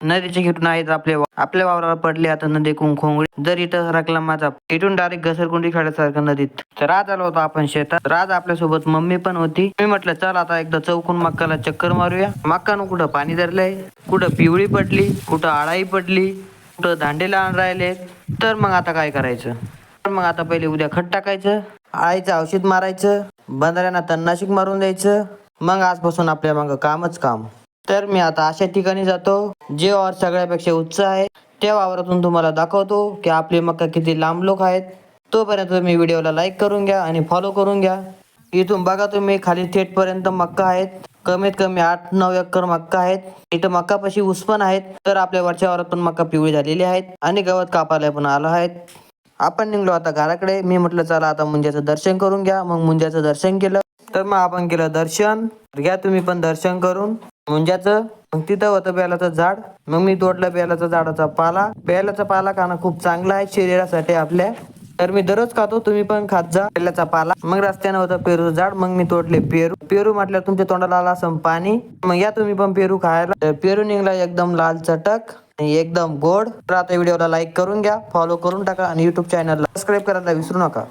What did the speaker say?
नदीचे घेऊन आहेत आपल्या वावराला पडले आता नदी खोंगळी. जर इथं सरकला माझा इथून डायरेक्ट घसरगुंडी खेळासारखं नदीत. तर आज आलो होतो आपण शेतात. आज आपल्यासोबत मम्मी पण होती. मी म्हटलं चल आता एकदा चौकून मक्काला चक्कर मारूया. मक्कानं कुठं पाणी धरलंय, कुठं पिवळी पडली, कुठं आळाई पडली, कुठं दांडे लहान राहिले. तर मग आता काय करायचं. तर मग आता पहिले उद्या खत टाकायचं, आळीचं औषध मारायचं, बंधाऱ्यांना तणनाशक मारून द्यायचं. मग आजपासून आपल्या मागं कामच काम. तर मी आता अशा ठिकाणी जातो जे वावर सगळ्यापेक्षा उच्च आहे. त्या वावरातून तुम्हाला दाखवतो की आपले मक्का किती लांब लोक आहेत. तोपर्यंत तुम्ही व्हिडिओला लाईक करून घ्या आणि फॉलो करून घ्या. इथून बघा तुम्ही खाली थेट पर्यंत मक्का आहेत. कमीत कमी 8-9 एकर मक्का आहेत. इथं मक्कापाशी ऊस पण आहेत. तर आपल्या वरच्या वावरात पण मक्का पिवळी झालेली आहेत आणि गवत कापायला पण आलं आहेत. आपण निघलो आता घराकडे. मी म्हटलं चला आता मुंज्याचं दर्शन करून घ्या. मग मुंज्याचं दर्शन केलं. तर मग आपण केलं दर्शन. घ्या तुम्ही पण दर्शन करून मुंज्याचं. मग तिथं होतं बेलाचं झाड. मग मी तोडलं बेलाचं झाडाचा पाला. बेलाचा पाला खाणं खूप चांगला आहे शरीरासाठी आपल्या. तर मी दररोज खातो, तुम्ही पण खात जा बेलाचा पाला. मग रस्त्यानं होतं पेरूचं झाड. मग मी तोडले पेरू म्हटलं तुमच्या तोंडाला आला असं पाणी. मग या तुम्ही पण पेरू खायला. तर पेरू निघला एकदम लाल चटक आणि एकदम गोड. तर आता व्हिडिओला लाईक करून घ्या, फॉलो करून टाका आणि युट्यूब चॅनलला सबस्क्राईब करायला विसरू नका.